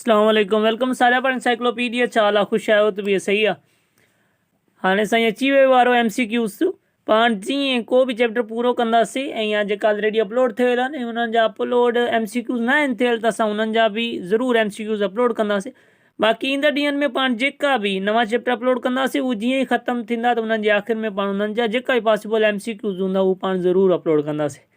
अस्सलाम वालेकुम वेलकम सारा पर एनसाइक्लोपीडिया चाला खुश आयो तो भी सही है। हाँ साईं अची वियो वारो MCQs पाण जीअं को भी चैप्टर पूरो कंदासीं ऐं या जेका ऑलरेडी अपलोड थियल आहिनि ऐं उन्हनि जा अपलोड MCQs न आहिनि थियल त असां उन्हनि जा बि ज़रूरु MCQs अपलोड कंदासीं। बाक़ी ईंदड़ ॾींहंनि में पाण जेका बि नवां चैप्टर अपलोड कंदासीं उहे जीअं ई ख़तमु थींदा त उन्हनि जे आख़िर में पाण उन्हनि जा जेका भी पॉसिबल MCQs हूंदा उहे पाण ज़रूरु अपलोड कंदासीं।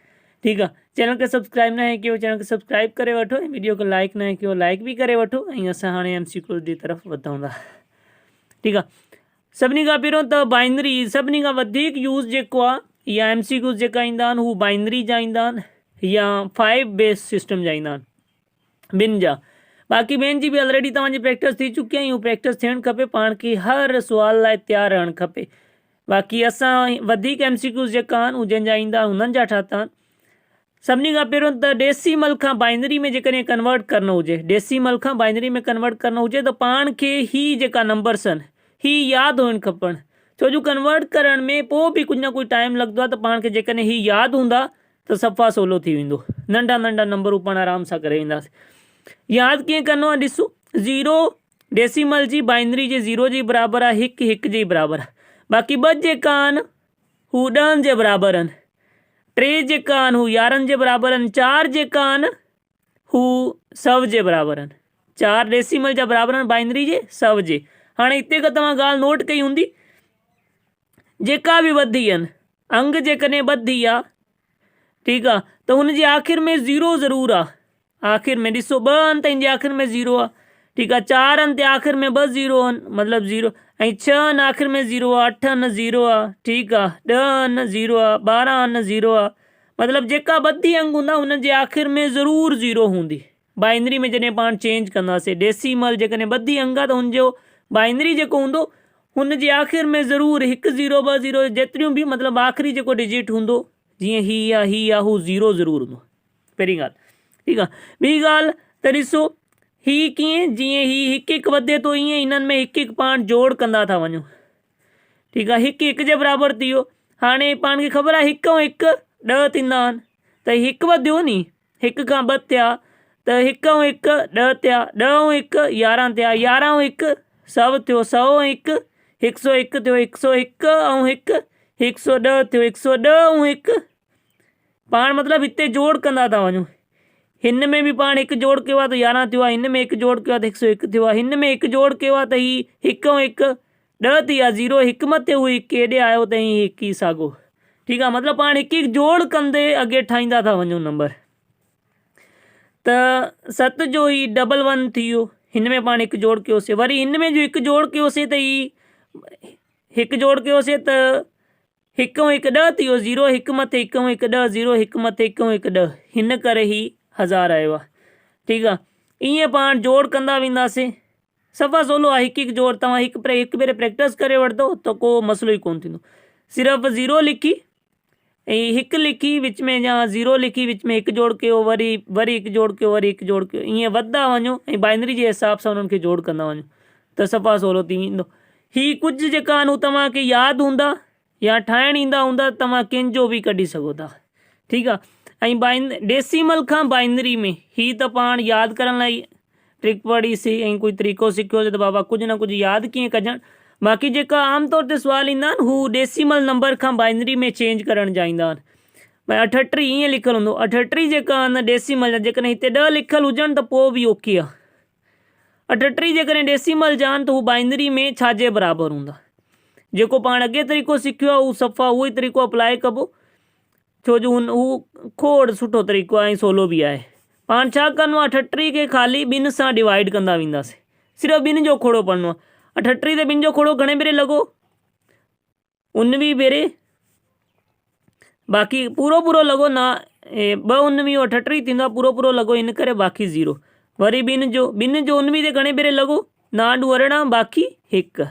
ठीक है, चैनल के सब्सक्राइब न है किया चैनल के सब्सक्राइब करे वठो, वीडियो को लाइक न है किया लाइक भी करे वठो ऐं असां हाणे MCQs जी तरफ़ वधूं था। ठीक है, सभिनी खां पहिरियों त बाइनरी सभिनी खां वधीक यूज़ जेको आहे या MCQs जेका ईंदा आहिनि हू बाइनरी जा ईंदा आहिनि या 5 बेस सिस्टम जा ईंदा आहिनि ॿिनि जा। बाक़ी ॿियनि जी बि ऑलरेडी तव्हांजी प्रैक्टिस थी चुकी आहे, प्रैक्टिस थियणु खपे, पाण खे हर सुवाल लाइ तयारु रहणु खपे। बाक़ी असां वधीक MCQs जेका आहिनि उहे जंहिंजा ईंदा आहिनि उन्हनि जा ठाता आहिनि। सभिनी खां पहिरियों त डेसिमल खां बाइनरी में जेकॾहिं कन्वर्ट करणो हुजे, डेसिमल खां बाइनरी में कन्वर्ट करणो हुजे त पाण खे ही जेका नंबर्स आहिनि ही यादि हुअणु खपनि, छो जो कन्वर्ट करण में पोइ बि कुझु न कुझु टाइम लॻंदो आहे। त पाण खे जेकॾहिं ही यादि हूंदा त सफ़ा सवलो थी वेंदो, नंढा नंढा नंबर पाण आराम सां करे वेंदासीं। यादि कीअं करिणो आहे, ॾिसो ज़ीरो डेसिमल जी बाइनरी जे ज़ीरो जे बराबरि आहे, हिकु हिकु जे बराबरि आहे। बाक़ी ॿ जेका आहिनि हू 10 जे बराबरि आहिनि, 3 जेका आहिनि हू 11 जे बराबरि आहिनि, 4 जेका आहिनि हू 100 जे बराबरि आहिनि। 4 डेसिमल जा बराबरि आहिनि बाइनरी जे 100 जे। हाँ इतने का तव्हां ॻाल्हि नोट कई हूंदी, जेका भी वधी आहिनि अंग जेकॾहिं ॿधी आहे, ठीकु आहे, त हुनजे आख़िर में ज़ीरो ज़रूरु आहे। आख़िर में ॾिसो 2 आहिनि त हिनजे आख़िर में ज़ीरो आहे, ठीकु आहे, 4 आहिनि त आख़िर में 2 ज़ीरो आहिनि मतिलबु ज़ीरो, ऐं 6 आहिनि आख़िर में ज़ीरो आहे, 8 आहिनि ज़ीरो आहे, ठीकु आहे, 10 आहिनि ज़ीरो आहे, 12 आहिनि ज़ीरो आहे। मतिलबु जेका ॿधी अंग हूंदा हुनजे आख़िर में ज़रूरु ज़ीरो हूंदी। बाइनरी में जॾहिं पाण चेंज कंदासीं डेसिमल जेकॾहिं ॿधी अंग आहे त हुनजो बाइनरी जेको हूंदो हुनजे आख़िर में ज़रूरु 1 0 2 0 जेतिरियूं बि मतिलबु आख़िरी जेको डिजिट हूंदो, जीअं ही आहे हू ज़ीरो ज़रूरु हूंदो, पहिरीं ॻाल्हि। ठीकु आहे, ॿी ॻाल्हि त ॾिसो ही कीअं, जीअं ही हिकु हिकु वधे थो ईअं हिननि में हिकु हिकु पाण जोड़ कंदा था वञूं। ठीकु आहे, हिकु हिकु जे बराबरि थी वियो। हाणे पाण खे ख़बर आहे 1 ऐं 1 10 थींदा आहिनि, त हिकु वधियो नी, 1 खां 2 थिया त 1 ऐं 1 10 थिया, 10 ऐं 1 11 थिया, 11 ऐं 1 100 थियो, 100 ऐं 1 101 थियो, 101 ऐं 1 110 थियो, 110 ऐं 1 पाण मतिलबु हिते जोड़ कंदा था वञूं। हिन में बि पाण 1 जोड़ कयो आहे त 11 थियो आहे, हिन में 1 जोड़ कयो आहे त 101 थियो आहे, हिन में 1 जोड़ कयो आहे त ही 1 ऐं 1 10 थी विया, 0 1 मथे हू 1 हेॾे आयो त ही 1 ई साॻियो। ठीकु आहे, मतिलबु पाण हिकु हिकु जोड़ कंदे अॻे ठाहींदा था वञूं नंबर। त 7 जो ही 1 1 थी वियो, हिन में पाण 1 जोड़ कयोसीं, वरी हिन में जो 1 जोड़ कयोसीं त ही 1 जोड़ कयोसीं त 1 ऐं 1 10 थी वियो, 0 1 मथे 1 ऐं 1 10, 0 1 मथे 1 ऐं 1 10, हिन करे ही 1000 आयो आहे। ठीकु आहे, ईअं पाण जोड़ कंदा वेंदासीं, सफ़ा सवलो आहे। हिकु हिकु जोड़ तव्हां हिकु भेरे प्रैक्टिस करे वठंदो त को मसइलो ई कोन थींदो। सिर्फ़ु 0 लिखी ऐं 1 लिखी विच में, या 0 लिखी विच में 1 जोड़ कयो, वरी 1 जोड़ कयो, वरी 1 जोड़ कयो, ईअं वधंदा वञो ऐं बाइनरी जे हिसाब सां उन्हनि खे जोड़ कंदा वञो त सफ़ा सवलो थी वेंदो। ही कुझु जेका आहिनि हू तव्हांखे यादि हूंदा या ठाहिणु ईंदा हूंदा तव्हां कंहिंजो बि कढी सघो था। ठीकु आहे, ऐं डेसिमल खां बाइनरी में ही त पाण यादि करण लाइ ट्रिक पढ़ीसीं ऐं कोई तरीक़ो सिखियोसीं त बाबा कुझु न कुझु यादि कीअं कजनि। बाक़ी जेका आमतौर ते सुवाल ईंदा आहिनि हू डेसिमल नंबर खां बाइनरी में चेंज करण जा ईंदा आहिनि। भई 38 ईअं लिखियलु हूंदो, 38 जेका आहिनि डेसिमल जा, जेकॾहिं हिते 10 लिखियलु हुजनि त पोइ बि ओके आहे। 38 जेकॾहिं डेसिमल जा आहिनि त हू बाइनरी में छाजे बराबरि हूंदा। जेको पाण अॻे तरीक़ो सिखियो आहे उहो सफ़ा उहो ई तरीक़ो अप्लाई कबो, छो जो हू खोड़ सुठो तरीक़ो आहे ऐं सवलो बि आहे। पाण छा करिणो आहे, 38 खे ख़ाली 2 सां डिवाइड कंदा वेंदासीं, सिर्फ़ु 2 जो खोड़ो पढ़णो आहे। 38 ते 2 जो खोड़ो घणे भेरे लॻो, 19 भेरे, बाक़ी पूरो पूरो लॻो ना, 2 19 38 थींदो आहे, पूरो पूरो लॻो इन करे बाक़ी 0। वरी 2 जो 19 ते घणे भेरे लॻो, 9 × 18 बाक़ी 1।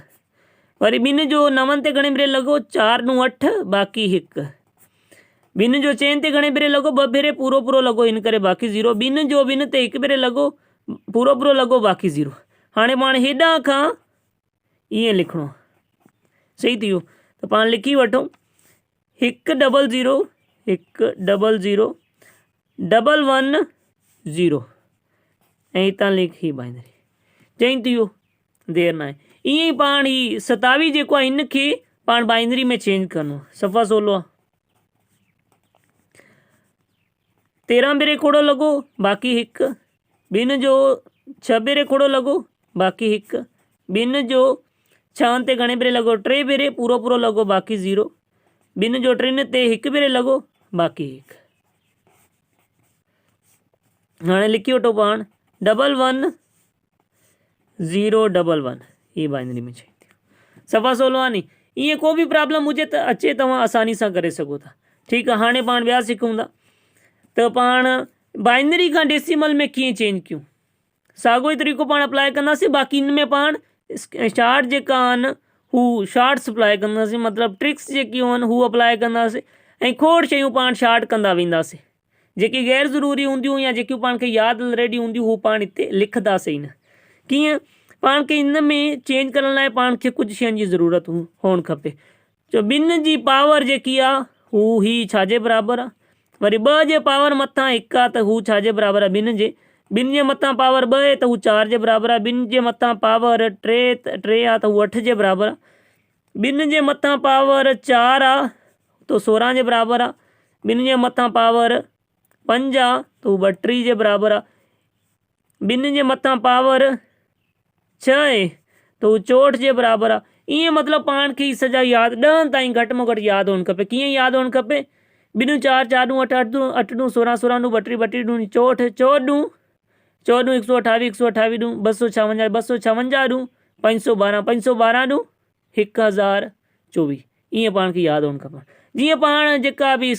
वरी 2 जो 9 ते घणे भेरे लॻो, 4 × 8 बाक़ी 1। 2 जो 4 ते घणे भेरे लॻो, 2 भेरे पूरो पूरो लॻो इन करे बाक़ी 0। 2 जो 2 ते 1 भेरे लॻो, पूरो पूरो लॻो बाक़ी 0। हाणे पाण हेॾां खां ईअं लिखणो, सही थी वियो त पाण लिखी वठूं 1 0 0 1 0 0 1 1 0। ऐं हितां लिख ही बाइनरी चई थी वियो देर न आहे। ईअं ई पाण ही 27 जेको आहे हिनखे पाण बाइनरी में चेंज करिणो आहे। सफ़ा 16 13 भेरे खोड़ो लॻो बाक़ी हिकु, ॿिनि जो 6 भेरे खोड़ो लॻो बाक़ी हिकु, ॿिनि जो 6 ते घणे भेरे लॻो 3 भेरे पूरो पूरो लॻो बाक़ी 0, ॿिनि जो 3 ते 1 भेरे लॻो बाक़ी 1। हाणे लिखी वठो पाण 111011 ही बाइनरी में चई थी। सफ़ा 16 आहे नी। ईअं को बि प्रॉब्लम हुजे त अचे तव्हां आसानी सां करे सघो था। ठीकु आहे। हाणे पाण ॿिया सिखूं था त पाण बाइनरी खां डेसिमल में कीअं चेंज कयूं। साॻियो ई तरीक़ो पाण अप्लाई कंदासीं। बाक़ी इन में पाण शार्ट जेका आहिनि हू शार्ट्स अप्लाई कंदासीं, मतिलबु ट्रिक्स जेकी आहिनि हू अप्लाई कंदासीं ऐं खोड़ शयूं पाण शार्ट कंदा वेंदासीं। जेकी गैर ज़रूरी हूंदियूं या जेकियूं पाण खे यादि ऑलरेडी हूंदियूं हू पाण हिते लिखंदासीं न। कीअं पाण खे इन में चेंज करण लाइ पाण खे कुझु शयुनि जी ज़रूरत हुअणु खपे। जो ॿिनि जी पावर जेकी आहे हू ही छाजे बराबरि आहे, वरी 2 जे पावर मथां 1 आहे त हू छाजे बराबरि आहे ॿिनि जे मथां पावर 2 आहे त हू 4 जे बराबरि आहे, ॿिनि जे मथां पावर 3 आहे त हू 8 जे बराबरि आहे, ॿिनि जे मथां पावर 4 आहे त 16 जे बराबरि आहे, ॿिनि जे मथां पावर 5 आहे त हू 32 जे बराबरि आहे, ॿिनि जे मथां पावर 6 आहे त हू 64 जे बराबरि आहे। ईअं मतिलबु पाण खे सॼा यादि 10 ताईं घटि में घटि यादि हुअणु खपे। कीअं यादि हुअणु खपे? ॿिनियूं 4 4 ॾूं 8 8 ॾूं 16 16 ॾूं 32 32 ॾूं 64 64 ॾूं 128 128 ॾूं 256 256 ॾूं 512 512 ॾूं 1024। ईअं पाण खे यादि हुअणु खपे। जीअं पाण जेका बि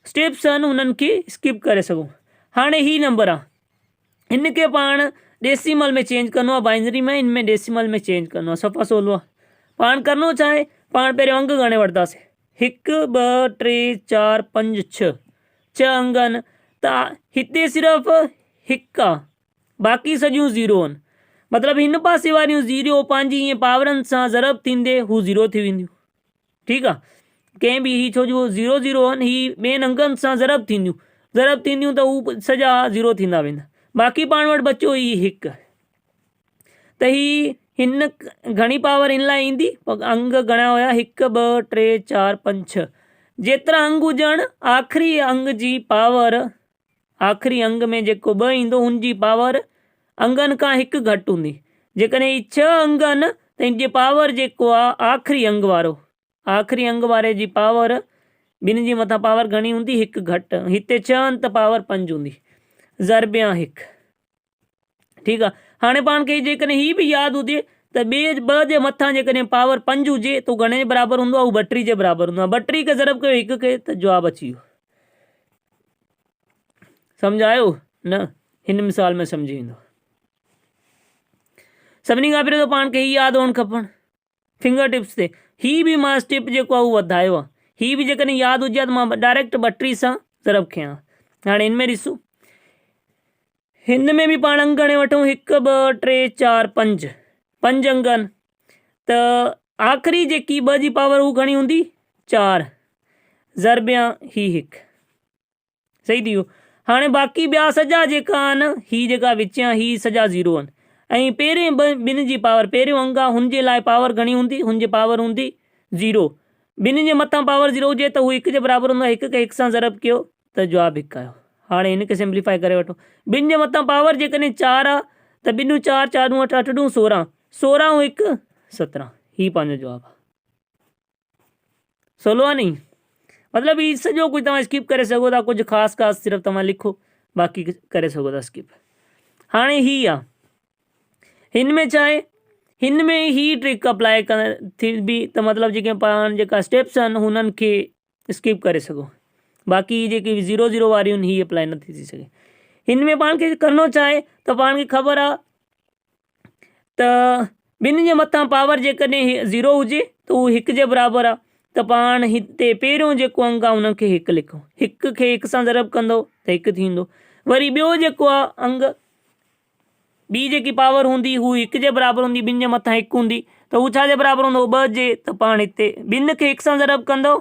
स्टेप्स आहिनि उन्हनि खे स्किप करे सघूं। हाणे ही नंबर आहे, हिन खे पाण डेसिमल में चेंज करिणो आहे। बाइनरी में इन में डेसिमल में चेंज करिणो आहे। सफ़ा 16 पाण करिणो छा आहे? पाण पहिरियों अंग गणे वठंदासीं 1 2 3 4 5 6 अंग आहिनि त हिते सिर्फ़ु 1 आहे बाक़ी सॼियूं 0 आहिनि। मतिलबु हिन पासे वारियूं 0 पंहिंजी ईअं पावरनि सां ज़रब थींदे हू 0 थी वेंदियूं। ठीकु आहे। कंहिं बि ही छो जो 0 0 आहिनि ही ॿियनि अंगनि सां ज़रब थींदियूं त हू सॼा 0 थींदा वेंदा। बाक़ी पाण वटि बचियो ही 1 त हिन घणी पावर हिन लाइ ईंदी? अंग घणा हुया 1 2 3 4 5 6 जेतिरा अंग हुजनि आख़िरी अंग जी पावर, आख़िरी अंग में जेको 2 ईंदो हुनजी पावर अंगनि खां 1 घटि हूंदी। जेकॾहिं ही 6 अंग आहिनि त हिन जी पावर जेको आहे आख़िरी अंग वारे जी पावर ॿिनि जे मथां पावर घणी हूंदी? 1 घटि। हिते 6 आहिनि त पावर 5 हूंदी ज़रबिया 1। ठीकु आहे। हाणे पाण खे जेकॾहिं ही बि यादि हुजे त 2 जे मथां जेकॾहिं पावर 5 हुजे त घणे जे बराबरि हूंदो आहे? हू 32 जे बराबरि हूंदो आहे। 32 खे ज़रब कयो 1 खे त जवाबु अची वियो। सम्झ आयो न? हिन मिसाल में सम्झी वेंदो। सभिनी खां पहिरियों त पाण खे ही यादि हुअणु खपनि फिंगर टिप्स ते। ही बि मां स्टेप जेको आहे उहो वधायो आहे। ही बि जेकॾहिं यादि हुजे त मां डायरेक्ट 32 सां ज़रब कयां। हाणे हिन में ॾिसूं, हिन में बि पाण अंग गणे वठूं 1 2 3 4 5 5 अंग आहिनि त आख़िरी जेकी 2 जी पावर हू घणी हूंदी? 4 ज़रबिया ही 1। सही थी वियो। हाणे बाक़ी ॿिया सॼा जेका आहिनि ही जेका विचियां ही सॼा 0 आहिनि ऐं पहिरें ॿिनि जी पावर पहिरियों अंग आहे हुनजे लाइ पावर घणी हूंदी? हुनजी पावर हूंदी 0। ॿिनि जे मथां पावर 0 हुजे त हू 1 जे बराबरि हूंदो आहे। 1 खे 1 सां ज़रब कयो त जवाबु 1 आयो। हाणे हिन खे सिंप्लीफाई करे वठो। ॿिनि जे मथां पावर जेकॾहिं 4 आहे त ॿिनियूं 4 4 ॾूं 8 8 ॾूं 16 16 ऐं 1 17 ही पंहिंजो जवाबु आहे। सवलो आहे नी? मतिलबु ही सॼो कुझु तव्हां स्किप करे सघो था। कुझु ख़ासि सिर्फ़ु तव्हां लिखो बाक़ी करे सघो था स्किप। हाणे ही आहे, हिन में छा आहे? हिन में ही ट्रिक अप्लाई थींदी त मतिलबु जेके पाण जेका स्टेप्स आहिनि हुननि खे स्किप करे सघो। बाक़ी जेकी 0 0 वारियूं आहिनि ही अप्लाई नथी थी सघे। हिन में पाण खे करिणो छा आहे त पाण खे ख़बर आहे त ॿिनि जे मथां पावर जेकॾहिं 0 हुजे त हू 1 जे बराबरि आहे त पाण हिते पहिरियों जेको अंग आहे हुनखे 1 लिखो। 1 खे 1 सां ज़रब कंदो त 1 थींदो। वरी ॿियो जेको आहे अंग, ॿी जेकी पावर हूंदी हू 1 जे बराबरि हूंदी, ॿिनि जे मथां 1 हूंदी त हू छा जे बराबरि हूंदो? 2 जे। त पाण हिते ॿिनि खे 1 सां ज़रब कंदो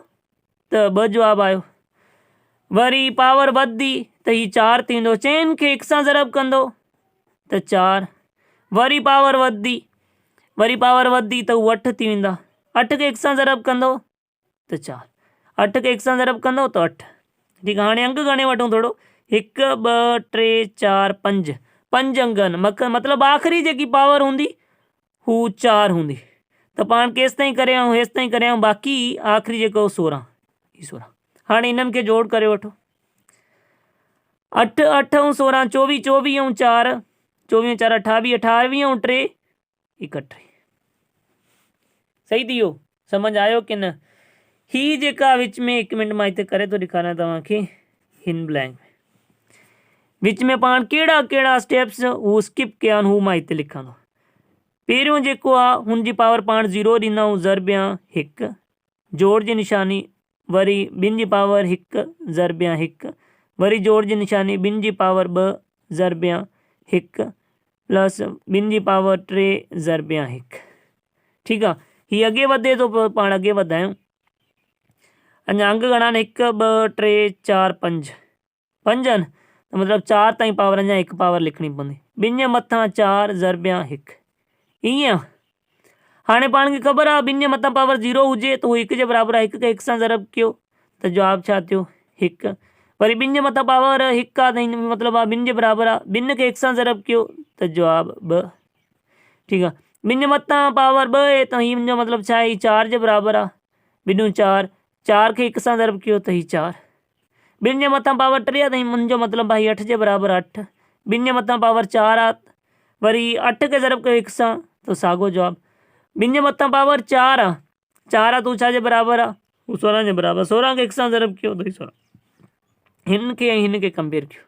त 2 जवाबु आयो। वरी पावर वधंदी त ही 4 थींदो। 4 खे 1 सां ज़रब कंदो त 4 वरी पावर वधी त उहो 8 थी वेंदा। 8 खे 1 सां ज़रब कंदो त 4, 8 खे 1 सां ज़रब कंदो त 8। ठीकु आहे, हाणे अंग गणे वठूं थोरो। 1 2 3 4 5, 5 अंग आहिनि, मतिलबु आख़िरी जेकी पावर हूंदी हू 4 हूंदी। त पाण केसि ताईं करे आहियूं, हेसि ताईं करे आहियूं, बाक़ी आख़िरी जेको 16 ही 16। हाणे इन्हनि खे जोड़ करे वठो। 8 8 ऐं 16 24, 24 ऐं 4 24 4 28, 28 ऐं 3 31। सही थी वियो? सम्झ आयो की न? ही जेका विच में 1 मिनट मां हिते करे थो ॾेखारियां तव्हांखे हिन ब्लैंक में, विच में पाण कहिड़ा कहिड़ा स्टेप्स हू स्किप कया आहिनि हू मां हिते लिखां थो। पहिरियों जेको आहे हुनजी पावर पाण 0 ॾींदा आहियूं, ज़रब या 1, जोड़ जी निशानी, वरी ॿिनि जी पावर 1 ज़रब या 1, वरी जोड़ जी निशानी, ॿिनि जी पावर 2 ज़रब या 1 प्लस ॿिनि जी पावर 3 ज़रब या 1। ठीकु आहे, हीअ अॻे वधे थो, पाण अॻे वधायूं। अञा अंग घणा आहिनि? 1 2 3 4 5, 5 आहिनि त मतिलबु 4 ताईं पावर अञा 1 पावर लिखणी पवंदी। ॿिनि जे मथां 4 ज़रब या 1, ईअं। हाणे पाण खे ख़बर आहे ॿिनि जे मथां पावर 0 हुजे त उहो 1 जे बराबरि आहे। 1 खे 1 सां ज़रब कयो त जवाबु छा थियो? 1। वरी ॿिनि जे मथां पावर 1 आहे त हिन मतिलबु आहे ॿिनि जे बराबरि आहे। ॿिनि खे 1 सां ज़रब कयो त जवाबु 2। ठीकु आहे, ॿिनि जे मथां पावर 2 आहे त हिन जो मतिलबु छा आहे? ही 4 जे बराबरि आहे। ॿिनियूं 4, 4 खे 1 सां ज़रब कयो त ही 4। ॿिनि जे मथां पावर 3 आहे त मुंहिंजो मतिलबु आहे 8 जे बराबरि 8। ॿिनि जे मथां पावर 4 आहे, वरी 8 खे ज़रब कयो 1 सां त साॻियो जवाबु। ॿिनि जे मथां पावर 4 आहे, 4 आहे त हू छा जे बराबरि आहे? हू 16 जे बराबरि। 16 खे 1 सां ज़रब कयो त 16। हिन खे ऐं हिन खे कंपेयर कयो।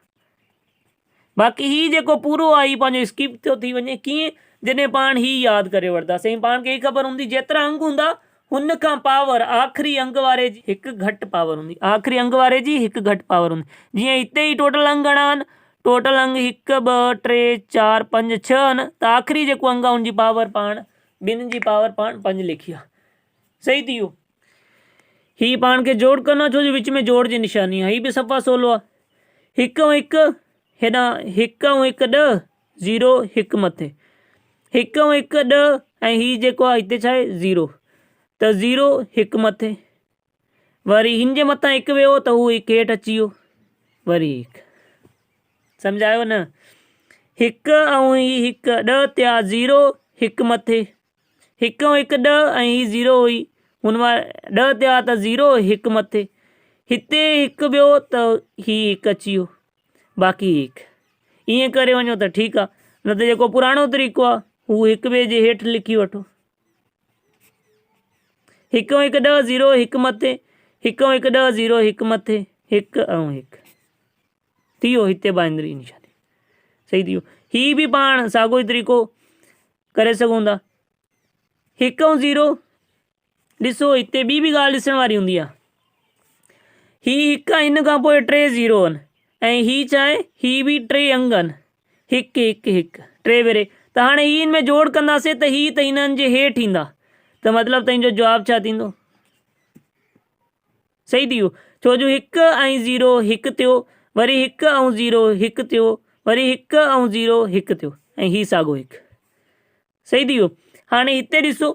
बाक़ी ही जेको पूरो आहे ही पंहिंजो स्किप थो थी वञे। कीअं? जॾहिं पाण ही यादि करे वठंदासीं, पाण खे ख़बर हूंदी जेतिरा अंग हूंदा हुन खां पावर आख़िरी अंग वारे जी हिकु घटि पावर हूंदी, आख़िरी अंग वारे जी हिकु घटि पावर हूंदी। जीअं हिते ई टोटल अंग घणा आहिनि? टोटल अंग 1 2 3 4 5 6 आहिनि, त आख़िरी जेको अंग आहे हुनजी पावर पाण ॿिन्हिनि जी पावर पाण 5 लिखी आहे। सही थी वियो? ही पाण खे जोड़ करिणो आहे, छो जो विच में जोड़ जी निशानी आहे। ही बि सफ़ा सवलो आहे। 1 ऐं 1 हेॾां 1 ऐं 1 10, 0 1 मथे, 1 ऐं 1 10 ऐं ही जेको आहे हिते छा आहे? 0, त 0 1 मथे, वरी हिन जे मथां 1 वियो त हू 1 हेठि अची वियो, वरी 1। सम्झायो न? 1 ऐं ही 1 10 थिया, 0 1 मथे, 1 ऐं 1 10 ऐं ही 0 हुई, हुन मां 10 थिया त 0 1 मथे, हिते 1 वियो त ही 1 अची वियो, बाक़ी 1। ईअं करे वञो त ठीकु आहे, न त जेको पुराणो तरीक़ो आहे हू 1 ॿिए जे हेठि लिखी वठो। 1 ऐं 1 10, 0 1 मथे, 1 ऐं 1 10, 0 1 मथे, 1 ऐं 1 थी वियो। हिते बाइंदरी निशानी। सही थी वियो? ही बि पाण साॻियो ई तरीक़ो करे सघूं था। 1 ऐं 0 ॾिसो, हिते ॿी बि ॻाल्हि ॾिसण वारी हूंदी आहे। ही 1 आहे, हिन खां पोइ 3 0 आहिनि, ऐं ही छा आहे? ही बि 3 अंग आहिनि, 1 1 1 3 भेरे। त हाणे ही हिन में जोड़ कंदासीं त ही त हिननि जे हेठि ईंदा, त मतिलबु तुंहिंजो जवाबु छा थींदो? सही थी वियो? छो जो 1 ऐं 0 1 थियो, वरी 1 ऐं 0 1 थियो, वरी 1 ऐं 0 1 थियो, ऐं ही साॻियो 1। सही थी वियो? हाणे हिते ॾिसो,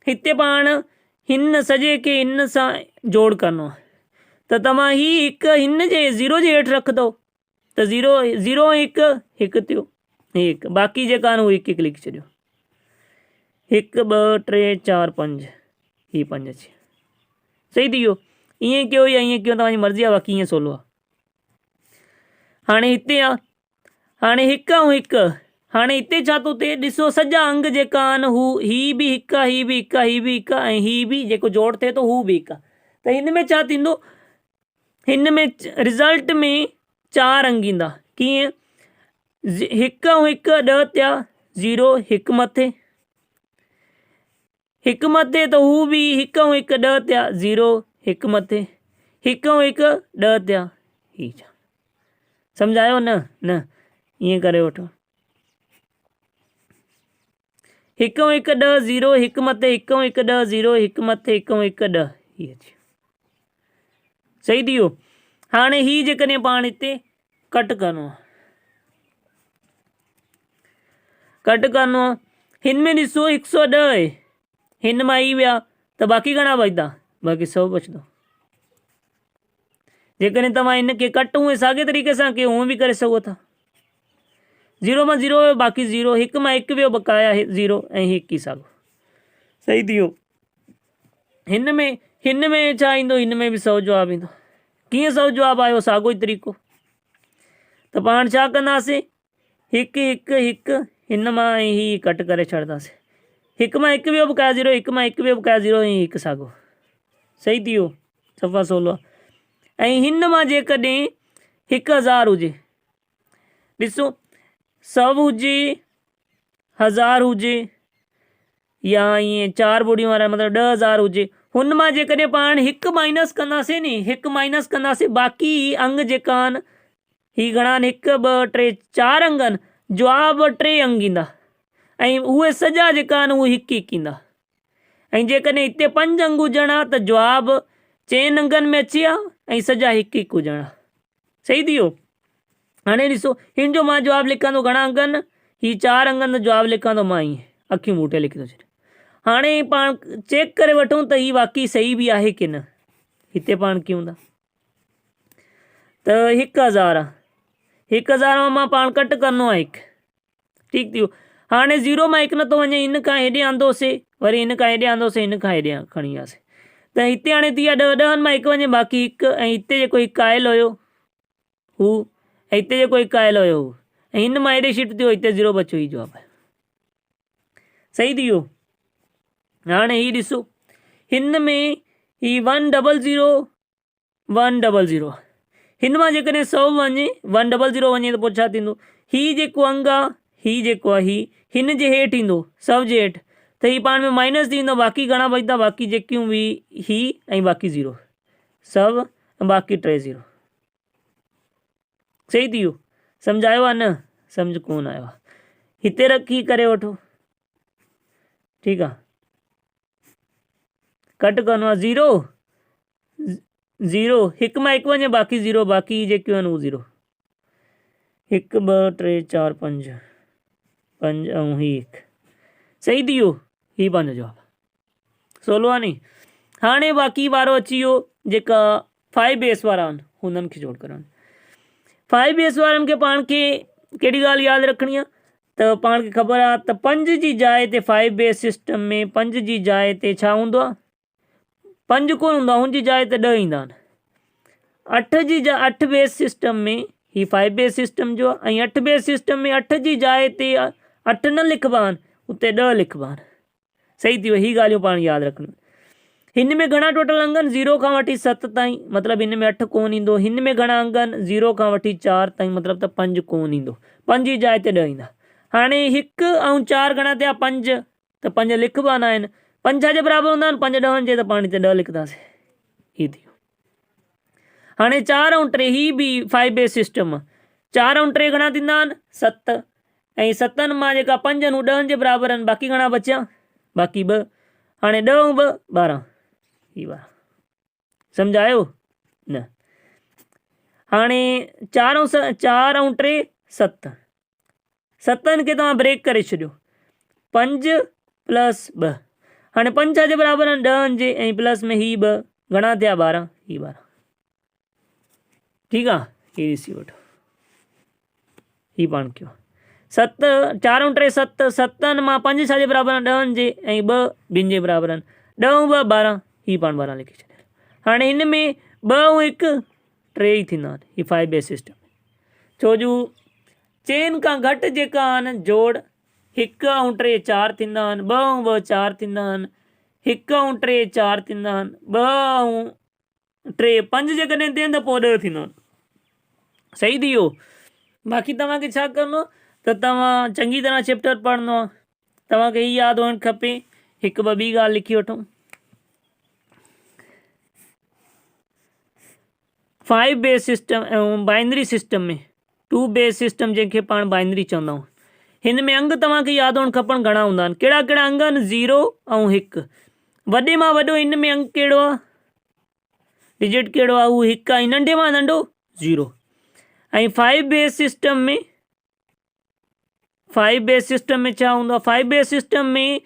हिते पाण हिन सॼे खे हिन सां जोड़ करिणो आहे, त तव्हां ही 1 हिन जे 0 जे हेठि रखंदव त 0 0 ऐं 1 1 थियो, 1, बाक़ी जेका आहिनि उहे 1 1 लिखी छॾियो। 1 2 3 4 5, ही 5 अची। सही थी वियो? ईअं कयो या ईअं कयो, तव्हांजी मर्ज़ी आहे, बाक़ी ईअं सवलो आहे। हाणे हिते आहे, हाणे 1 ऐं 1, हाणे हिते छा थो थिए? ॾिसो, सॼा अंग जेका आहिनि हू ही बि 1 आहे, ही बि 1 आहे, ही बि 1 आहे, ऐं ही बि जेको जोड़ थिए थो हू बि 1 आहे। त हिन में छा थींदो? हिन में रिज़ल्ट में 4 अंग ईंदा। कीअं? 1 ऐं 1 10 थिया, 0 1 मथे, 1 मथे त हू बि 1 ऐं 1 10 थिया, 0 1 मथे, 1 ऐं 1 10 थिया, ही छा? सम्झायो न? न, ईअं करे वठो। 1 ऐं 1 10, 0 1 मथे, 1 ऐं 1 10, 0 1 मथे, 1 ऐं 1 10, ही अची। सही थी वियो? हाणे ही जेकॾहिं पाण हिते कट करिणो आहे, कट करिणो आहे। हिन में ॾिसो 110 आहे, हिन मां ई विया त बाक़ी घणा बचंदा, बाक़ी 100 बचंदो। जेकॾहिं तव्हां हिन खे कट उहे साॻे तरीक़े सां कयो उहो बि करे सघो था। 0 मां 0 वियो बाक़ी 0, 1 मां 1 वियो बकाया 0 ऐं 1 ई साॻियो, सही थी वियो। हिन में छा ईंदो, हिन में बि 100 जवाबु ईंदो। कीअं 100 जवाबु आयो, साॻियो ई तरीक़ो। त पाण छा कंदासीं, 1 1 1 हिन मां ऐं ही कट करे छॾंदासीं। 1 मां 1 वियो बकाया 0, 1 मां 1 वियो बकाया 0 ऐं 1 साॻियो, सही थी वियो, सफ़ा 16। ऐं हिन मां जेकॾहिं 1000 हुजे, ॾिसो 100 हुजे, 1000 हुजे या ईअं 4 ॿुड़ियूं वारा मतिलबु 10,000 हुजे, हुन मां जेकॾहिं पाण 1 माइनस कंदासीं नी, 1 माइनस कंदासीं, बाक़ी अंग जेका आहिनि ही घणा आहिनि, 1 2 3 4 अंग आहिनि, जवाबु 3 अंग ईंदा ऐं उहे सॼा जेका आहिनि उहे 1 1 ईंदा। ऐं जेकॾहिं हिते 5 अंग हुजणा त जवाबु 4 अंगनि में अची विया ऐं सॼा 1 1 हुजणा, सही थी वियो। हाणे ॾिसो हिन जो मां जवाबु लिखंदो घणा अंग आहिनि, ही 4 अंगनि जो जवाबु लिखंदो मां ईअं अखियूं मूटे लिखी थो छॾियां। हाणे पाण चेक करे वठूं त ही वाक़ई सही बि आहे की न। हिते पाण कयूं था त 1000 आहे, 1000 मां पाण कट करिणो आहे 1, ठीकु थी वियो। हाणे 0 मां 1 नथो वञे, हिन खां हेॾे आंदोसीं, वरी हिन खां हेॾे आंदोसीं, हिन खां हेॾे खणी वियासीं, त हिते हाणे थी विया 10, 10 मां 1 वञे बाक़ी 1, ऐं हिते जेको 1 आयल हुयो हू, ऐं हिते जेको 1 आयल हुयो हू, ऐं हिन मां हेॾे शिफ्ट थियो, हिते 0 बचियो, ही जवाबु आहे, सही थी वियो। हाणे ही ॾिसो हिन में ही 100 100, हिन मां जेकॾहिं 100 वञे 100 वञे त पोइ छा थींदो, ही जेको अंग आहे, ही जेको आहे हिन जे हेठि ईंदो, 100 जे हेठि, त ही पाण में माइनस थी वेंदो, बाक़ी घणा बचंदा, बाक़ी जेकियूं बि ही ऐं बाक़ी 0, 100 ऐं बाक़ी 3 0, सही थी वियो। सम्झायो आहे न, सम्झ कोन आयो आहे, हिते रखी करे वठो, ठीकु आहे। कट करिणो आहे 0 0, 1 मां 1 वञे बाक़ी 0, बाक़ी जेकियूं आहिनि उहे 0, 1 2 3 4 5 5 ऐं ही 1, सही थी वियो। ही पंहिंजो जवाबु 16 आहे नी। हाणे बाक़ी वारो अची वियो जेका 5 बेस वारा आहिनि हुननि खे जोड़ करणु। 5 बेस वारनि खे पाण खे कहिड़ी ॻाल्हि यादि रखणी आहे त पाण खे ख़बर आहे त 5 जी जाइ ते 5 बेस सिस्टम में 5 जी जाइ ते छा हूंदो आहे, 5 कोन हूंदो आहे, हुनजी जाइ ते 10 ईंदा आहिनि। 8 बेस सिस्टम में ही 5 बेस सिस्टम जो आहे, ऐं 8 बेस सिस्टम में 8 जी जाइ ते 8 न लिखबा आहिनि, उते 10 लिखबा आहिनि, सही थी वियो। ही ॻाल्हियूं पाण यादि रखणियूं। हिन में घणा टोटल अंग आहिनि, 0 खां वठी 7 ताईं, मतिलबु हिन में 8 कोन ईंदो। हिन में घणा अंग आहिनि, 0 खां वठी 4 ताईं, मतिलबु त 5 कोन ईंदो, 5 जी जाइ ते 10 ईंदा। हाणे 1 ऐं 4 घणा थिया 5, त 5 लिखबा न आहिनि, 5 छाजे बराबरि हूंदा आहिनि, 5 ॾहनि जे, त पाण हिते 10 लिखंदासीं, ही थी वियो। हाणे 4 ऐं 3 ही बि 5 बेस सिस्टम आहे, 4 ऐं 3 घणा थींदा आहिनि 7, ऐं 7 मां जेका 5 आहिनि हू 10 जे बराबरि आहिनि, बाक़ी घणा बचिया, बाक़ी 2। हाणे 10 ऐं 2 12, ही 12, सम्झायो न। हाणे 4 ऐं 3 7, 7 खे तव्हां ब्रेक करे छॾियो, 5 + 2, हाणे 5 छाजे बराबरि आहिनि 10 जे, ऐं प्लस में ही 2 घणा थिया 12, ही 12, ठीकु आहे। ही ॾिसी वठो, ही पाण कयो 7, 4 ऐं 3 7, 7 मां 5 छाजे बराबरि आहिनि 10 जे, ऐं 2 ॿिनि जे बराबरि आहिनि, 10 ऐं 2 12, ही पाण 12 लिखी छॾियो। हाणे हिन में 2 ऐं 1 3 ई थींदा आहिनि, ही 5 बेस सिस्टम, छो जो चइनि खां घटि जेका आहिनि जोड़ 1 ऐं 3 4 थींदा आहिनि, 2 ऐं 2 4 थींदा आहिनि, 1 ऐं 3 4 थींदा आहिनि, 2 ऐं 3 5 जेकॾहिं थियनि त पोइ 10 थींदा आहिनि, सही थी वियो। बाक़ी तव्हांखे छा करिणो आहे त तव्हां चङी तरह चैप्टर पढ़णो आहे, तव्हांखे हीअ यादि हुअणु खपे। हिकु ॿ ॿी ॻाल्हि लिखी वठूं, 5 बेस सिस्टम ऐं बाइनरी सिस्टम में 2 बेस सिस्टम जंहिंखे पाण बाइनरी चवंदा आहियूं, हिन में अंग तव्हांखे यादि हुअणु खपनि घणा हूंदा आहिनि, कहिड़ा कहिड़ा अंग आहिनि, 0 ऐं 1, वॾे मां वॾो हिन में अंग कहिड़ो आहे, डिजिट कहिड़ो आहे, उहो 1 आहे, नंढे मां नंढो 0। ऐं 5 बेस सिस्टम में 5 बेस सिस्टम में छा हूंदो आहे? 5 बेस सिस्टम में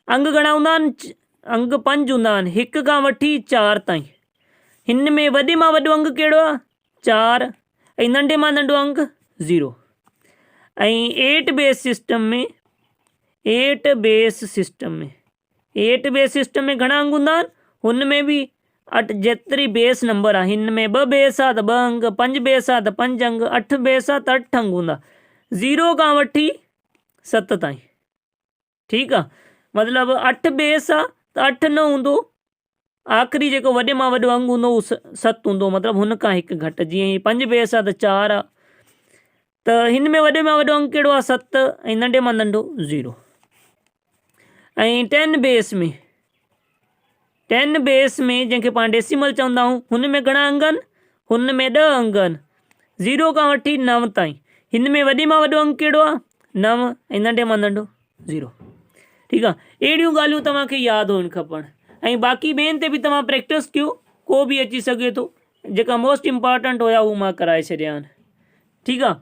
अंग घणा हूंदा आहिनि? अंग 5 हूंदा आहिनि, 1 खां वठी 4 ताईं। हिन में वॾे मां वॾो अंग कहिड़ो आहे? 4, ऐं नंढे मां नंढो अंग 0। ऐं 8 बेस सिस्टम में 8 बेस सिस्टम में घणा अंग हूंदा आहिनि? हुन में बि जेतिरी बेस नंबर आहे, हिन में 2 बेस आहे त 2 अंग, 5 बेस आहे त 5 अंग, 8 बेस आहे त 8 अंग हूंदा, 0 खां वठी 7 ताईं। ठीकु आहे, मतिलबु 8 बेस आहे त 8 न हूंदो, आख़िरी जेको वॾे मां वॾो अंग हूंदो उहो 7 हूंदो, मतिलबु हुन खां हिकु घटि। जीअं ही 5 बेस आहे त 4 आहे, त हिन में वॾे मां वॾो अंग कहिड़ो आहे? 7, ऐं नंढे मां नंढो 0। ऐं 10 बेस में जंहिंखे पाण डेसिमल चवंदा आहियूं, हुन में घणा अंग आहिनि? हुन में 10 अंग आहिनि, 0 खां वठी 9 ताईं। हिन में वॾे मां वॾो अंग कहिड़ो आहे? 9, ऐं नंढे मां नंढो 0। ठीकु आहे, अहिड़ियूं ॻाल्हियूं तव्हांखे यादि हुअणु खपनि। ऐं बाक़ी ॿियनि ते बि तव्हां प्रैक्टिस कयो, को बि अची सघे थो। जेका मोस्ट इम्पॉर्टेंट हुया उहो मां कराए छॾिया आहिनि। ठीकु आहे,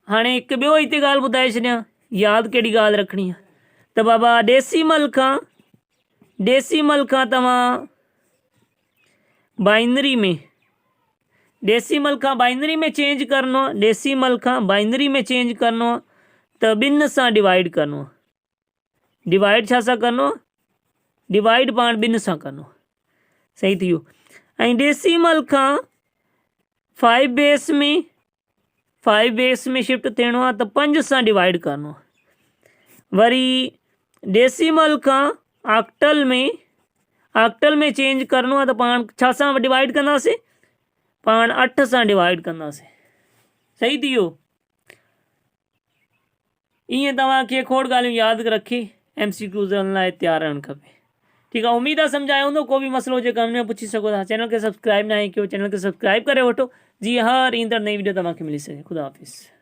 हाणे हिकु ॿियो हिते ॻाल्हि ॿुधाए छॾियां, यादि कहिड़ी ॻाल्हि रखणी आहे त बाबा डेसिमल खां तव्हां बाइनरी में चेंज करिणो आहे। डेसिमल खां बाइनरी में चेंज करिणो आहे त 2 सां डिवाइड करिणो आहे। डिवाइड छा सां करिणो आहे? डिवाइड पाण 2 सां करिणो आहे। सही थी वियो। ऐं डेसिमल खां 5 बेस में शिफ्ट थियणो आहे त 5 सां डिवाइड करिणो आहे। वरी डेसिमल खां ऑक्टल में चेंज करिणो आहे त पाण छा सां डिवाइड कंदासीं? पाण 8 सां डिवाइड कंदासीं। सही थी वियो। ईअं तव्हांखे खोड़ ॻाल्हियूं यादि रखी MCQs लाइ तयारु रहणु खपे। ठीकु आहे, उमेदु आहे सम्झायो हूंदो। को बि मसइलो हुजे कमेंट में पुछी सघो था। चैनल खे सब्सक्राइब न कयो, चैनल खे सब्सक्राइब करे वठो, जीअं हर ईंदड़ नई वीडियो तव्हांखे मिली सघे। ख़ुदा हाफ़िज़।